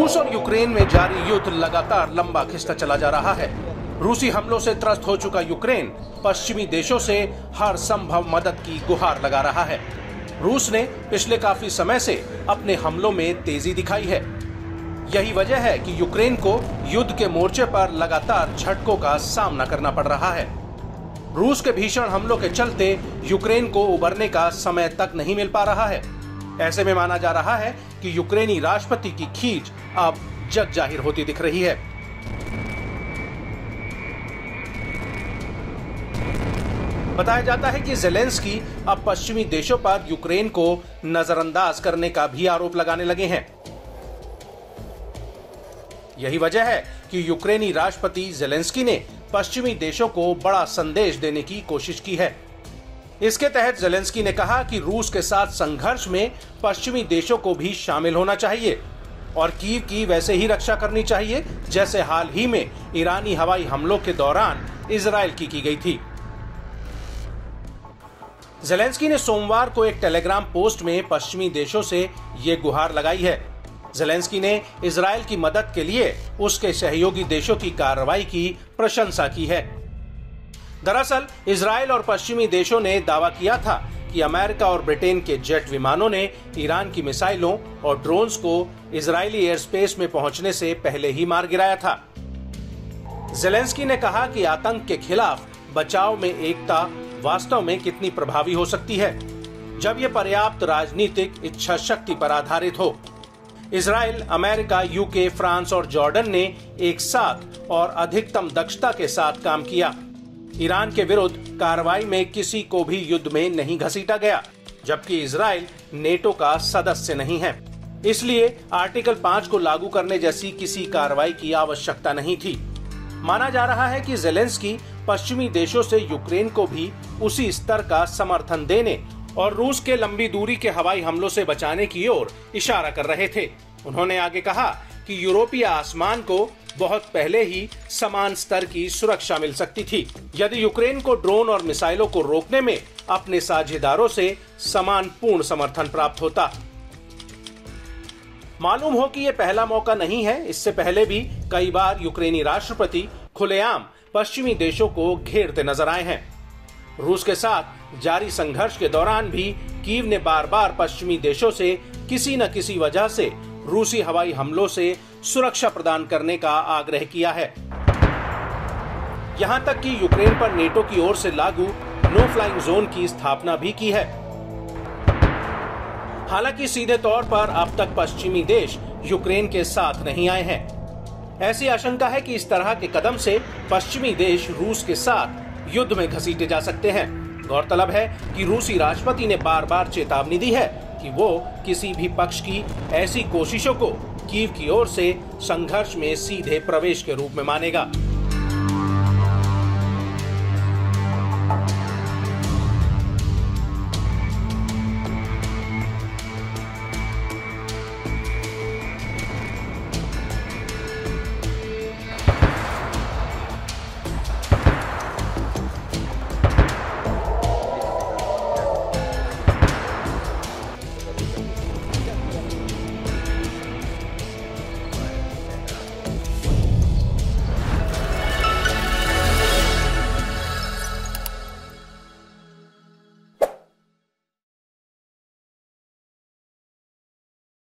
रूस और यूक्रेन में जारी युद्ध लगातार लंबा खिंचता चला जा रहा है। रूसी हमलों से त्रस्त हो चुका यूक्रेन पश्चिमी देशों से हर संभव मदद की गुहार लगा रहा है। रूस ने पिछले काफी समय से अपने हमलों में तेजी दिखाई है। यही वजह है कि यूक्रेन को युद्ध के मोर्चे पर लगातार झटकों का सामना करना पड़ रहा है। रूस के भीषण हमलों के चलते यूक्रेन को उबरने का समय तक नहीं मिल पा रहा है। ऐसे में माना जा रहा है कि यूक्रेनी राष्ट्रपति की खींच अब जग जाहिर होती दिख रही है। बताया जाता है कि ज़ेलेंस्की अब पश्चिमी देशों पर यूक्रेन को नजरअंदाज करने का भी आरोप लगाने लगे हैं। यही वजह है कि यूक्रेनी राष्ट्रपति ज़ेलेंस्की ने पश्चिमी देशों को बड़ा संदेश देने की कोशिश की है। इसके तहत ज़ेलेंस्की ने कहा कि रूस के साथ संघर्ष में पश्चिमी देशों को भी शामिल होना चाहिए और कीव की वैसे ही रक्षा करनी चाहिए जैसे हाल ही में ईरानी हवाई हमलों के दौरान इजराइल की गई थी। ज़ेलेंस्की ने सोमवार को एक टेलीग्राम पोस्ट में पश्चिमी देशों से ये गुहार लगाई है। ज़ेलेंस्की ने इजराइल की मदद के लिए उसके सहयोगी देशों की कार्रवाई की प्रशंसा की है। दरअसल इजराइल और पश्चिमी देशों ने दावा किया था कि अमेरिका और ब्रिटेन के जेट विमानों ने ईरान की मिसाइलों और ड्रोन्स को इजरायली एयर स्पेस में पहुंचने से पहले ही मार गिराया था। ज़ेलेंस्की ने कहा कि आतंक के खिलाफ बचाव में एकता वास्तव में कितनी प्रभावी हो सकती है जब यह पर्याप्त राजनीतिक इच्छा शक्ति पर आधारित हो। इजराइल, अमेरिका, यूके, फ्रांस और जॉर्डन ने एक साथ और अधिकतम दक्षता के साथ काम किया। ईरान के विरुद्ध कार्रवाई में किसी को भी युद्ध में नहीं घसीटा गया, जबकि इजराइल नेटो का सदस्य नहीं है। इसलिए आर्टिकल 5 को लागू करने जैसी किसी कार्रवाई की आवश्यकता नहीं थी। माना जा रहा है कि ज़ेलेंस्की पश्चिमी देशों से यूक्रेन को भी उसी स्तर का समर्थन देने और रूस के लंबी दूरी के हवाई हमलों से बचाने की ओर इशारा कर रहे थे। उन्होंने आगे कहा कि यूरोपीय आसमान को बहुत पहले ही समान स्तर की सुरक्षा मिल सकती थी यदि यूक्रेन को ड्रोन और मिसाइलों को रोकने में अपने साझेदारों से समान पूर्ण समर्थन प्राप्त होता। मालूम हो कि ये पहला मौका नहीं है। इससे पहले भी कई बार यूक्रेनी राष्ट्रपति खुलेआम पश्चिमी देशों को घेरते नजर आए हैं। रूस के साथ जारी संघर्ष के दौरान भी कीव ने बार बार पश्चिमी देशों से किसी न किसी वजह से रूसी हवाई हमलों से सुरक्षा प्रदान करने का आग्रह किया है। यहां तक कि यूक्रेन पर नेटो की ओर से लागू नो फ्लाइंग जोन की स्थापना भी की है। हालांकि सीधे तौर पर अब तक पश्चिमी देश यूक्रेन के साथ नहीं आए हैं। ऐसी आशंका है कि इस तरह के कदम से पश्चिमी देश रूस के साथ युद्ध में घसीटे जा सकते हैं। गौरतलब है कि रूसी राष्ट्रपति ने बार बार चेतावनी दी है कि वो किसी भी पक्ष की ऐसी कोशिशों को कीव की ओर से संघर्ष में सीधे प्रवेश के रूप में मानेगा।